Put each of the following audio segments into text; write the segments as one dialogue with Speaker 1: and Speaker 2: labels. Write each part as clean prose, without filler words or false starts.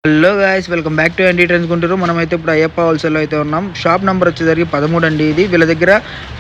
Speaker 1: Hello guys, welcome back to ND trends Guntur. మనమైతే ఇప్పుడు అయ్యప్ప హోల్సేల్లో అయితే ఉన్నాం. షాప్ నెంబర్ వచ్చేసరికి 13 అండి. ఇది వీళ్ళ దగ్గర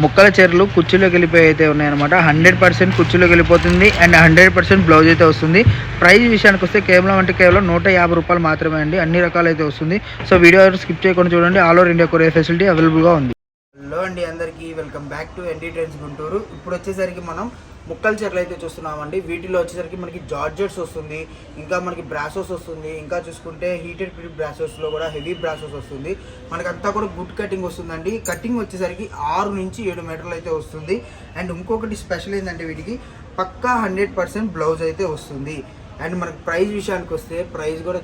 Speaker 1: ముక్కల చీరలు కుర్చీలోకి వెళ్ళిపోయి అయితే ఉన్నాయన్నమాట. 100% కుర్చీలోకి వెళ్ళిపోతుంది అండ్ 100% బ్లౌజ్ అయితే వస్తుంది. ప్రైస్ విషయానికి వస్తే కేవలం 150 రూపాయలు మాత్రమే అండి. అన్ని రకాలు అయితే వస్తుంది. సో వీడియో స్కిప్ చేయకుండా చూడండి. All over India courier facility అవైలబుల్గా ఉంది. హలో అండి అందరికీ, welcome back to ND trends Guntur. ఇప్పుడు వచ్చేసరికి మనం ముక్కల చీరలు అయితే చూస్తున్నామండి. వీటిలో వచ్చేసరికి మనకి జార్జెట్స్ వస్తుంది, ఇంకా మనకి బ్రాసోస్ వస్తుంది, ఇంకా చూసుకుంటే హీటెడ్ ప్రింట్ బ్రాసోస్లో కూడా హెవీ బ్రాసోస్ వస్తుంది. మనకంతా కూడా గుడ్ కటింగ్ వస్తుందండి. కటింగ్ వచ్చేసరికి 6 నుంచి 7 మీటర్లు అయితే వస్తుంది. అండ్ ఇంకొకటి స్పెషల్ ఏంటంటే వీటికి పక్కా 100% బ్లౌజ్ అయితే వస్తుంది. అండ్ మనకి ప్రైస్ విషయానికి వస్తే ప్రైస్ కూడా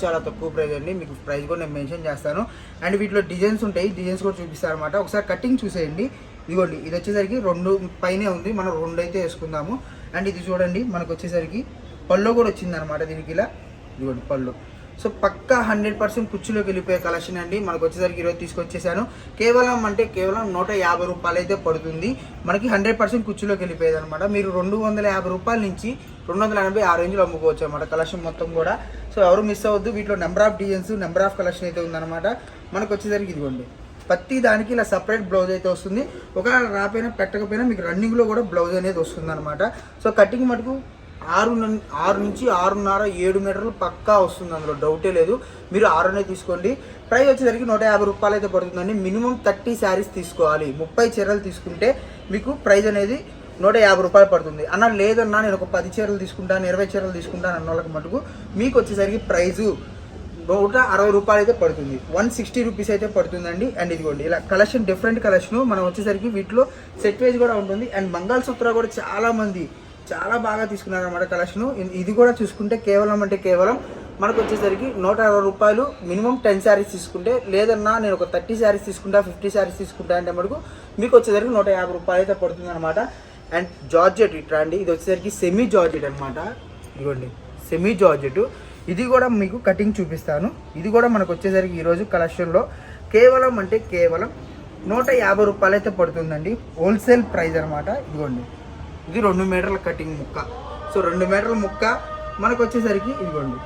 Speaker 1: చాలా తక్కువ ప్రైస్ అండి. మీకు ప్రైస్ కూడా నేను మెన్షన్ చేస్తాను. అండ్ వీటిలో డిజైన్స్ ఉంటాయి, డిజైన్స్ కూడా చూపిస్తాను అనమాట. ఒకసారి కటింగ్ చూసేయండి. ఇదిగోండి, ఇది వచ్చేసరికి 2 పైనే ఉంది, మనం 2 అయితే వేసుకుందాము. అండ్ ఇది చూడండి, మనకు వచ్చేసరికి పళ్ళు కూడా వచ్చిందనమాట దీనికి. ఇలా ఇదిగోండి పళ్ళు. సో పక్కా 100% కుర్చీలోకి వెళ్ళిపోయే కలెక్షన్ అండి. మనకు వచ్చేసరికి ఈరోజు తీసుకొచ్చేసాను. కేవలం 150 రూపాయలు అయితే పడుతుంది. మనకి 100% కుర్చీలోకి వెళ్ళిపోయేది అనమాట. మీరు 250 రూపాయల నుంచి 280 ఆ రేంజ్లో అమ్ముకోవచ్చు అనమాట కలెక్షన్ మొత్తం కూడా. సో ఎవరు మిస్ అవ్వద్దు. వీటిలో number of designs, number of collection అయితే ఉందన్నమాట. మనకు వచ్చేసరికి ఇదిగోండి, ప్రతి దానికి ఇలా సపరేట్ బ్లౌజ్ అయితే వస్తుంది. ఒకవేళ రాపోయినా పెట్టకపోయినా మీకు రన్నింగ్లో కూడా బ్లౌజ్ అనేది వస్తుంది అనమాట. సో కటింగ్ మటుకు 6 నుంచి 6.5 7 మీటర్లు పక్కా వస్తుంది, అందులో డౌటే లేదు. మీరు 6 అనేది తీసుకోండి. ప్రైస్ వచ్చేసరికి 150 రూపాయలు అయితే పడుతుందండి. మినిమం 30 శారీస్ తీసుకోవాలి. 30 చీరలు తీసుకుంటే మీకు ప్రైస్ అనేది 150 రూపాయలు పడుతుంది. అన్న లేదన్నా నేను ఒక 10 చీరలు తీసుకుంటాను, 20 చీరలు తీసుకుంటాను అన్న వాళ్ళకి మటుకు మీకు వచ్చేసరికి ప్రైజు 160 రూపాయలు అయితే పడుతుంది. 160 రూపీస్ అయితే పడుతుందండి. అండ్ ఇదిగోండి ఇలా కలెక్షన్, డిఫరెంట్ కలెక్షన్. మనం వచ్చేసరికి వీటిలో సెట్ వేజ్ కూడా ఉంటుంది. అండ్ మంగళసూత్ర కూడా చాలా బాగా తీసుకున్నారు అనమాట కలెక్షన్. ఇది కూడా చూసుకుంటే కేవలం మనకు వచ్చేసరికి 160 రూపాయలు. మినిమం 10 శారీస్ తీసుకుంటే, లేదన్నా నేను ఒక 30 శారీస్ తీసుకుంటా, 50 శారీస్ తీసుకుంటా అంటే మటుకు మీకు వచ్చేసరికి 150 రూపాయలు అయితే పడుతుంది అనమాట. అండ్ జార్జెట్ ఇట్లా అండి, ఇది వచ్చేసరికి సెమీ జార్జెట్ అనమాట. ఇదిగోండి సెమీ జార్జెట్. ఇది కూడా మీకు కటింగ్ చూపిస్తాను. ఇది కూడా మనకు వచ్చేసరికి ఈరోజు కలెక్షన్లో కేవలం 150 రూపాయలు అయితే పడుతుందండి. హోల్సేల్ ప్రైస్ అనమాట. ఇదిగోండి, ఇది 2 మీటర్ల కటింగ్ ముక్క. సో 2 మీటర్ల ముక్క మనకు వచ్చేసరికి ఇదిగోండి,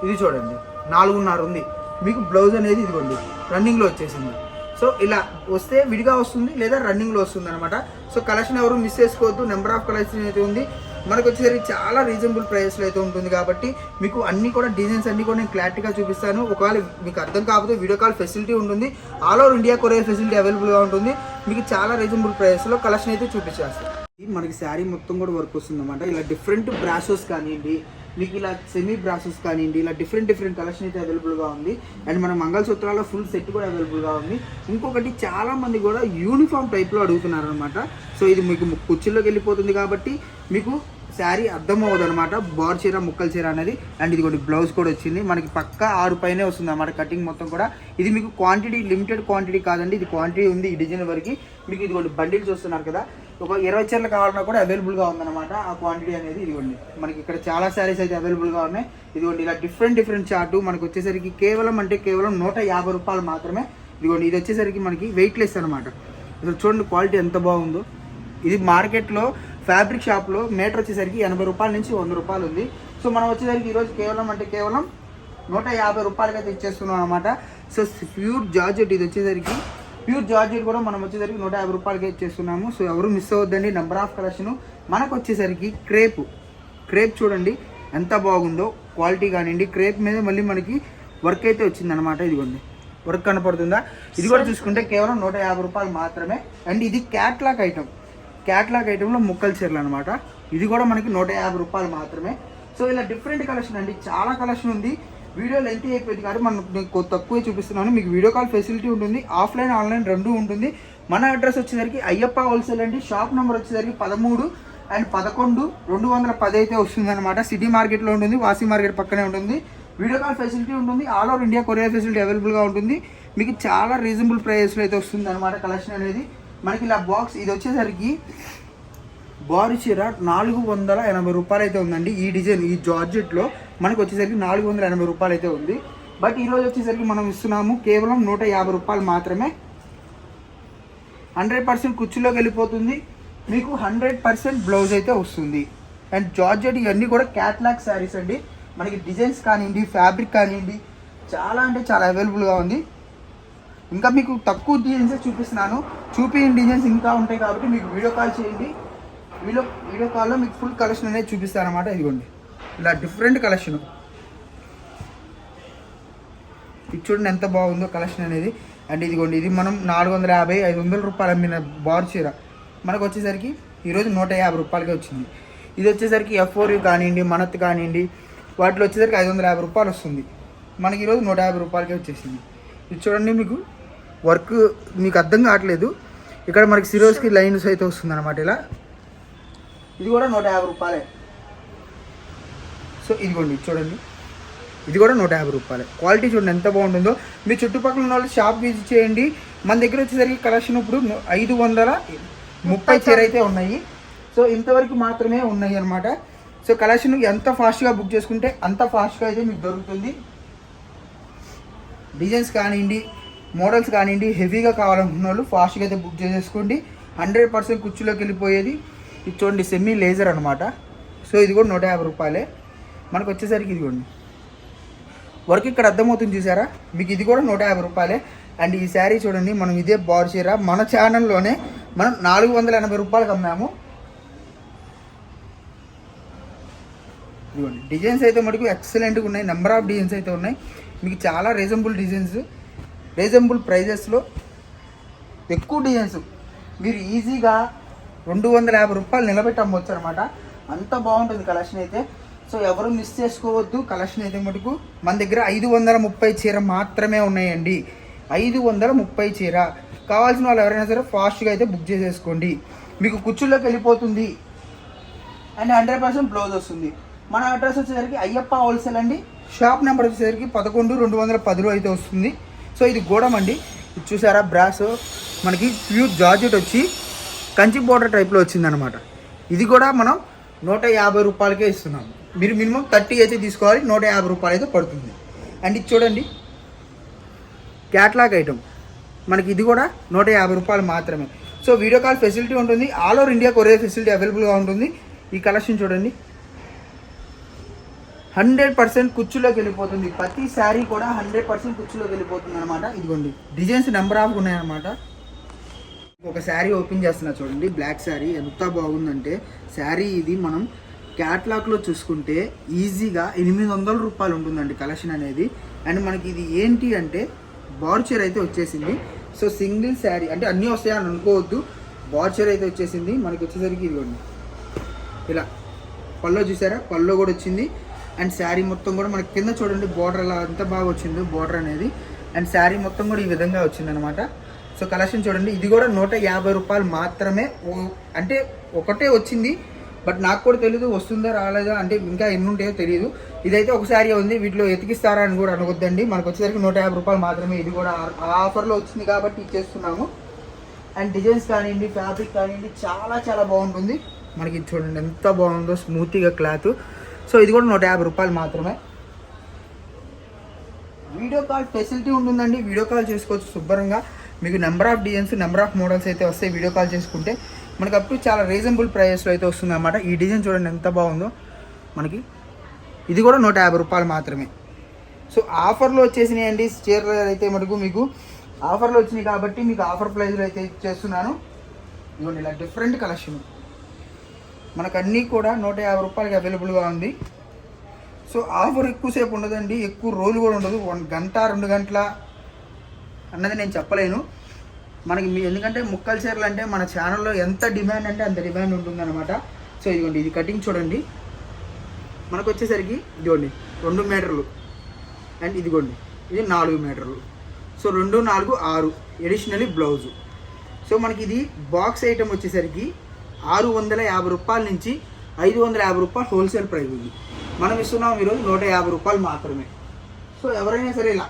Speaker 1: ఇది చూడండి 4.5 ఉంది. మీకు బ్లౌజ్ అనేది ఇదిగోండి రన్నింగ్లో వచ్చేసింది. సో ఇలా వస్తే విడిగా వస్తుంది, లేదా రన్నింగ్లో వస్తుంది అనమాట. సో కలెక్షన్ ఎవరు మిస్ చేసుకోవద్దు. నెంబర్ ఆఫ్ కలెక్షన్ అయితే ఉంది. మనకు వచ్చేసరికి చాలా రీజనబుల్ ప్రైస్లో అయితే ఉంటుంది కాబట్టి మీకు అన్ని కూడా డిజైన్స్ అన్ని కూడా నేను క్లారిటీగా చూపిస్తాను. ఒకవేళ మీకు అర్థం కాకపోతే వీడియో కాల్ ఫెసిలిటీ ఉంటుంది. All over India courier facility అవైలబుల్గా ఉంటుంది. మీకు చాలా రీజనబుల్ ప్రైస్లో కలెక్షన్ అయితే చూపించేస్తాను. మనకి శారీ మొత్తం కూడా వర్క్ వస్తుంది అనమాట. ఇలా డిఫరెంట్ బ్రాసోస్ కానివ్వండి, మీకు ఇలా సెమీ బ్రాసెస్ కానివ్వండి, ఇలా డిఫరెంట్ కలెక్షన్ అయితే అవైలబుల్గా ఉంది. అండ్ మన మంగళసూత్రాల ఫుల్ సెట్ కూడా అవైలబుల్గా ఉంది. ఇంకొకటి చాలామంది కూడా యూనిఫామ్ టైప్లో అడుగుతున్నారు అనమాట. సో ఇది మీకు కుర్చీలోకి వెళ్ళిపోతుంది కాబట్టి మీకు శారీ అర్థం అవ్వదు అనమాట, బార్ చీర ముక్కల చీర అనేది. అండ్ ఇది కూడా బ్లౌజ్ కూడా వచ్చింది. మనకి పక్కా 6 పైనే వస్తుంది అన్నమాట కటింగ్ మొత్తం కూడా. ఇది మీకు క్వాంటిటీ లిమిటెడ్ క్వాంటిటీ కాదండి, ఇది క్వాంటిటీ ఉంది. ఈ డిజైన్ వరకు మీకు ఇదిగోండి బండిల్ చూస్తున్నారు కదా, ఒక 20 చీరలు కావాలన్నా కూడా అవైలబుల్గా ఉందన్నమాట ఆ క్వాంటిటీ అనేది. ఇదిగోండి మనకి ఇక్కడ చాలా శారీస్ అయితే అవైలబుల్గా ఉన్నాయి. ఇదిగోండి ఇలా డిఫరెంట్ చార్టు మనకు వచ్చేసరికి కేవలం 150 రూపాయలు మాత్రమే. ఇదిగోండి ఇది వచ్చేసరికి మనకి వెయిట్లెస్ అనమాట. ఇప్పుడు చూడండి క్వాలిటీ ఎంత బాగుందో. ఇది మార్కెట్లో ఫ్యాబ్రిక్ షాప్లో మీటర్ వచ్చేసరికి 80 రూపాయల నుంచి 100 రూపాయలు ఉంది. సో మనం వచ్చేసరికి ఈరోజు కేవలం 150 రూపాయలకి అయితే ఇచ్చేస్తున్నాం అనమాట. సో ప్యూర్ జార్జెట్, ఇది వచ్చేసరికి ప్యూర్ జార్జెట్ కూడా మనం వచ్చేసరికి 150 రూపాయలకి ఇచ్చేస్తున్నాము. సో ఎవరు మిస్ అవ్వద్దండి. Number of collection. మనకు వచ్చేసరికి క్రేప్ చూడండి ఎంత బాగుందో, క్వాలిటీ కానివ్వండి. క్రేప్ మీద మళ్ళీ మనకి వర్క్ అయితే వచ్చిందనమాట. ఇదిగోండి వర్క్ కనపడుతుందా. ఇది కూడా చూసుకుంటే కేవలం 150 రూపాయలు మాత్రమే. అండ్ ఇది క్యాట్లాగ్ ఐటెంలో ముక్కల చీరలు అనమాట. ఇది కూడా మనకి 150 రూపాయలు మాత్రమే. సో ఇలా డిఫరెంట్ కలెక్షన్ అండి, చాలా కలెక్షన్ ఉంది. వీడియో లెంత్ అయిపోయింది కాబట్టి మనం నేను తక్కువే చూపిస్తున్నాను. మీకు వీడియో కాల్ ఫెసిలిటీ ఉంటుంది, ఆఫ్లైన్ ఆన్లైన్ 2 ఉంటుంది. మన అడ్రస్ వచ్చేసరికి అయ్యప్ప హోల్సేల్ అండి. షాప్ నెంబర్ వచ్చేసరికి 13 అండ్ 11 210 అయితే వస్తుంది అనమాట. సిటీ మార్కెట్లో ఉంటుంది, వాసి మార్కెట్ పక్కనే ఉంటుంది. వీడియో కాల్ ఫెసిలిటీ ఉంటుంది. All over India courier facility అవైలబుల్గా ఉంటుంది. మీకు చాలా రీజనబుల్ ప్రైస్లో అయితే వస్తుంది అనమాట కలెక్షన్ అనేది. మనకి ఇలా బాక్స్, ఇది వచ్చేసరికి బారు చీర 480 రూపాయలు అయితే ఉందండి. ఈ డిజైన్ ఈ జార్జెట్లో మనకు వచ్చేసరికి 480 రూపాయలు అయితే ఉంది. బట్ ఈరోజు వచ్చేసరికి మనం ఇస్తున్నాము కేవలం 150 రూపాయలు మాత్రమే. 100% కుర్చీలోకి వెళ్ళిపోతుంది. మీకు 100% బ్లౌజ్ అయితే వస్తుంది. అండ్ జార్జెట్ ఇవన్నీ కూడా క్యాట్లాగ్ శారీస్ అండి. మనకి డిజైన్స్ కానివ్వండి, ఫ్యాబ్రిక్ కానివ్వండి, చాలా అంటే చాలా అవైలబుల్గా ఉంది. ఇంకా మీకు తక్కువ డిజైన్సే చూపిస్తున్నాను. చూపించిన డిజైన్స్ ఇంకా ఉంటాయి కాబట్టి మీకు వీడియో కాల్ చేయండి. వీడియో కాల్లో మీకు ఫుల్ కలెక్షన్ అనేది చూపిస్తాను అనమాట. ఇదిగోండి ఇలా డిఫరెంట్ కలెక్షన్. ఇది చూడండి ఎంత బాగుందో కలెక్షన్ అనేది. అండ్ ఇదిగోండి ఇది మనం 450-500 రూపాయలు అమ్మిన బార్ చీర మనకు వచ్చేసరికి ఈరోజు 150 రూపాయలకే వచ్చింది. ఇది వచ్చేసరికి F4 కానివ్వండి, మనత్ కానివ్వండి, వాటిలో వచ్చేసరికి 550 రూపాయలు వస్తుంది. మనకి ఈరోజు 150 రూపాయలకే వచ్చేసింది. ఇది చూడండి మీకు వర్క్ మీకు అర్థం కావట్లేదు. ఇక్కడ మనకి సిరోస్కి లైన్స్ అయితే వస్తుంది అనమాట. ఇలా ఇది కూడా 150 రూపాయలే. సో ఇదిగోండి చూడండి ఇది కూడా 150 రూపాయలే. క్వాలిటీ చూడండి ఎంత బాగుంటుందో. మీ చుట్టుపక్కల ఉన్న వాళ్ళు షాప్ విజిట్ చేయండి. మన దగ్గర వచ్చేసరికి కలెక్షన్ ఇప్పుడు 530 చీర అయితే ఉన్నాయి. సో ఇంతవరకు మాత్రమే ఉన్నాయి అనమాట. సో కలెక్షన్ ఎంత ఫాస్ట్గా బుక్ చేసుకుంటే అంత ఫాస్ట్గా అయితే మీకు దొరుకుతుంది. డిజైన్స్ కానివ్వండి, మోడల్స్ కానివ్వండి, హెవీగా కావాలనుకున్న వాళ్ళు ఫాస్ట్గా అయితే బుక్ చేసేసుకోండి. 100% కుర్చీలోకి వెళ్ళిపోయేది. ఇది చూడండి సెమీ లేజర్ అనమాట. సో ఇది కూడా 150 రూపాయలే. మనకు వచ్చేసరికి ఇదిగోండి వర్క్ ఇక్కడ అర్థమవుతుంది చూసారా మీకు. ఇది కూడా 150 రూపాయలే. అండ్ ఈ శారీ చూడండి మనం ఇదే బార్ చీర మన ఛానల్లోనే మనం 480 రూపాయలకు అమ్మాము. ఇదిగోండి డిజైన్స్ అయితే మటుకు ఎక్సలెంట్గా ఉన్నాయి. నెంబర్ ఆఫ్ డిజైన్స్ అయితే ఉన్నాయి. మీకు చాలా రీజనబుల్ డిజైన్స్, రీజనబుల్ ప్రైజెస్లో ఎక్కువ డిజైన్స్ మీరు ఈజీగా 250 రూపాయలు నిలబెట్టి అమ్మవచ్చు అనమాట. అంత బాగుంటుంది కలెక్షన్ అయితే. సో ఎవరు మిస్ చేసుకోవద్దు. కలెక్షన్ అయితే మటుకు మన దగ్గర 530 చీర మాత్రమే ఉన్నాయండి. 530 చీర. కావాల్సిన వాళ్ళు ఎవరైనా సరే ఫాస్ట్గా అయితే బుక్ చేసేసుకోండి. మీకు కుర్చీలోకి వెళ్ళిపోతుంది అండ్ 100% బ్లౌజ్ వస్తుంది. మన అడ్రస్ వచ్చేసరికి అయ్యప్ప హోల్సేల్ అండి. షాప్ నెంబర్ వచ్చేసరికి 11-210 అయితే వస్తుంది. సో ఇది గోడం అండి. ఇది చూసారా బ్రాస్ మనకి ప్యూర్ జార్జెట్ వచ్చి కంచి బోర్డర్ టైప్లో వచ్చిందనమాట. ఇది కూడా మనం 150 రూపాయలకే ఇస్తున్నాం. మీరు మినిమం 30 అయితే తీసుకోవాలి. 150 రూపాయలు అయితే పడుతుంది. అండ్ ఇది చూడండి క్యాట్లాగ్ ఐటమ్ మనకి ఇది కూడా 150 రూపాయలు మాత్రమే. సో వీడియో కాల్ ఫెసిలిటీ ఉంటుంది. All over India courier facility అవైలబుల్గా ఉంటుంది. ఈ కలెక్షన్ చూడండి 100% కుర్చీలోకి వెళ్ళిపోతుంది. ప్రతి శారీ కూడా 100% కుర్చీలోకి వెళ్ళిపోతుంది అనమాట. ఇదిగోండి డిజైన్స్ నెంబర్ ఆఫ్ ఉన్నాయన్నమాట. ఒక శారీ ఓపెన్ చేస్తున్నా చూడండి. బ్లాక్ శారీ ఎంత బాగుందంటే శారీ ఇది మనం క్యాట్లాగ్లో చూసుకుంటే ఈజీగా 800 రూపాయలు ఉంటుందండి కలెక్షన్ అనేది. అండ్ మనకి ఇది ఏంటి అంటే బార్ చీర అయితే వచ్చేసింది. సో సింగిల్ శారీ అంటే అన్నీ వస్తాయని అనుకోవద్దు. బార్ చీర అయితే వచ్చేసింది. మనకి వచ్చేసరికి ఇదిగోండి ఇలా పల్లో చూసారా, పల్లో కూడా వచ్చింది. అండ్ శారీ మొత్తం కూడా మనకి కింద చూడండి బార్డర్ అలా ఎంత బాగా వచ్చిందో బార్డర్ అనేది. అండ్ శారీ మొత్తం కూడా ఈ విధంగా వచ్చిందనమాట. సో కలెక్షన్ చూడండి ఇది కూడా 150 రూపాయలు మాత్రమే. అంటే ఒకటే వచ్చింది, బట్ నాకు కూడా తెలీదు వస్తుందా రాలేదా అంటే ఇంకా ఎన్ని ఉంటాయో తెలియదు. ఇదైతే ఒక శారీ ఉంది, వీటిలో ఎతికిస్తారా అని కూడా అనవద్దండి. మనకు వచ్చేసరికి 150 రూపాయలు మాత్రమే. ఇది కూడా ఆఫర్లో వచ్చింది కాబట్టి ఇచ్చేస్తున్నాము. అండ్ డిజైన్స్ కానివ్వండి, ఫ్యాబ్రిక్ కానివ్వండి చాలా చాలా బాగుంటుంది. మనకి చూడండి ఎంత బాగుందో స్మూత్గా క్లాత్. సో ఇది కూడా 150 రూపాయలు మాత్రమే. వీడియో కాల్ ఫెసిలిటీ ఉంటుందండి. వీడియో కాల్ చేసుకోవచ్చు శుభ్రంగా. మీకు number of designs, number of models అయితే వస్తాయి. వీడియో కాల్ చేసుకుంటే మనకి అప్పుడు చాలా రీజనబుల్ ప్రైజెస్లో అయితే వస్తుంది అన్నమాట. ఈ డిజైన్ చూడండి ఎంత బాగుందో మనకి. ఇది కూడా 150 రూపాయలు మాత్రమే. సో ఆఫర్లో వచ్చేసినాయి అండి చీరలు అయితే మటుకు మీకు ఆఫర్లో వచ్చినాయి కాబట్టి మీకు ఆఫర్ ప్రైస్లో అయితే చేస్తున్నాను. ఇవ్వండి ఇలా డిఫరెంట్ కలెక్షన్ మనకు అన్నీ కూడా 150 రూపాయలకి అవైలబుల్గా ఉంది. సో ఆఫర్ ఎక్కువసేపు ఉండదండి, ఎక్కువ రోజులు కూడా ఉండదు. 1 గంట 2 గంటల అన్నది నేను చెప్పలేను మనకి. ఎందుకంటే ముక్కల చీరలు అంటే మన ఛానల్లో ఎంత డిమాండ్ అంటే అంత డిమాండ్ ఉంటుందన్నమాట. సో ఇదిగోండి ఇది కటింగ్ చూడండి మనకు వచ్చేసరికి ఇదిగోండి 2 మీటర్లు అండ్ ఇదిగోండి ఇది 4 మీటర్లు. So 2, 4, 6 ఎడిషనలీ blouse. సో మనకి ఇది బాక్స్ ఐటమ్ వచ్చేసరికి 650 రూపాయల నుంచి 550 రూపాయలు హోల్సేల్ ప్రైస్ ఉంది. మనం ఇస్తున్నాం ఈరోజు 150 రూపాయలు మాత్రమే. సో ఎవరైనా సరే ఇలా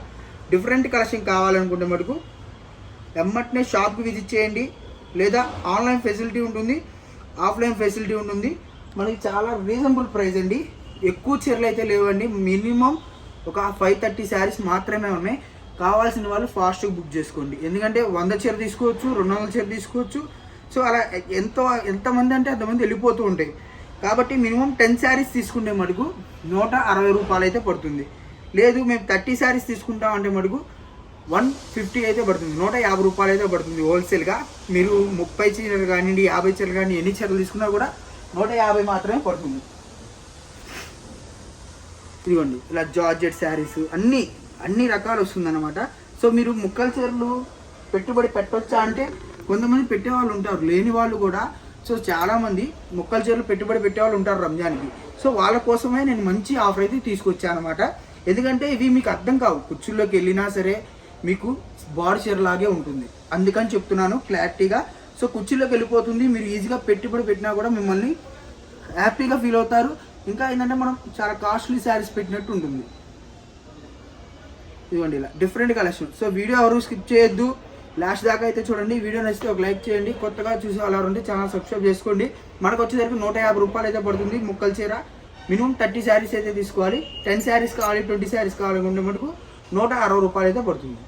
Speaker 1: డిఫరెంట్ కలెక్షన్ కావాలనుకుంటే మటుకు ఎమ్మటనే షాప్కి విజిట్ చేయండి. లేదా ఆన్లైన్ ఫెసిలిటీ ఉంటుంది, ఆఫ్లైన్ ఫెసిలిటీ ఉంటుంది. మనకి చాలా రీజనబుల్ ప్రైస్ అండి. ఎక్కువ చీరలు అయితే లేవండి. మినిమం ఒక 530 శారీస్ మాత్రమే ఉన్నాయి. కావాల్సిన వాళ్ళు ఫాస్ట్గా బుక్ చేసుకోండి. ఎందుకంటే 100 చీర తీసుకోవచ్చు, 200 చీర తీసుకోవచ్చు. సో అలా ఎంతమంది అంటే అంతమంది వెళ్ళిపోతూ ఉంటాయి. కాబట్టి మినిమం 10 శారీస్ తీసుకుంటే మటుకు 160 రూపాయలు అయితే పడుతుంది. లేదు మేము 30 శారీస్ తీసుకుంటాం అంటే మటుకు 150 అయితే పడుతుంది, 150 రూపాయలు అయితే పడుతుంది హోల్సేల్గా. మీరు 30 చీరలు కానివ్వండి, 50 చీరలు కానీ ఎన్ని చీరలు తీసుకున్నా కూడా 150 మాత్రమే పడుతుంది. ఇదిగోండి ఇలా జార్జెట్ శారీస్ అన్ని రకాలు వస్తుందన్నమాట. సో మీరు ముక్కల చీరలు పెట్టుబడి పెట్టొచ్చా అంటే కొంతమంది పెట్టేవాళ్ళు ఉంటారు, లేని వాళ్ళు కూడా. సో చాలామంది ముక్కల చీరలు పెట్టుబడి పెట్టేవాళ్ళు ఉంటారు రంజాన్కి. సో వాళ్ళ కోసమే నేను మంచి ఆఫర్ అయితే తీసుకొచ్చాను అనమాట. ఎందుకంటే ఇవి మీకు అర్థం కావు, కుర్చీల్లోకి వెళ్ళినా సరే మీకు బాడీ చీర లాగే ఉంటుంది, అందుకని చెప్తున్నాను క్లారిటీగా. సో కుర్చీలోకి వెళ్ళిపోతుంది, మీరు ఈజీగా పెట్టుబడి పెట్టినా కూడా మిమ్మల్ని హ్యాపీగా ఫీల్ అవుతారు. ఇంకా ఏంటంటే మనం చాలా కాస్ట్లీ శారీస్ పెట్టినట్టు ఉంటుంది. ఇదిగోండి ఇలా డిఫరెంట్ కలెక్షన్. సో వీడియో ఎవరు స్కిప్ చేయొద్దు, లాస్ట్ దాకా అయితే చూడండి. వీడియో నచ్చితే ఒక లైక్ చేయండి, కొత్తగా చూసే వాళ్ళు ఉంటే ఛానల్ సబ్స్క్రైబ్ చేసుకోండి. మనకు వచ్చేసరికి 150 రూపాయలు అయితే పడుతుంది ముక్కల చీర. మినిమం 30 శారీస్ అయితే తీసుకోవాలి. 10 శారీస్ కావాలి, 20 శారీస్ కావాలి అంటే మటుకు 160 రూపాయలు అయితే పడుతుంది.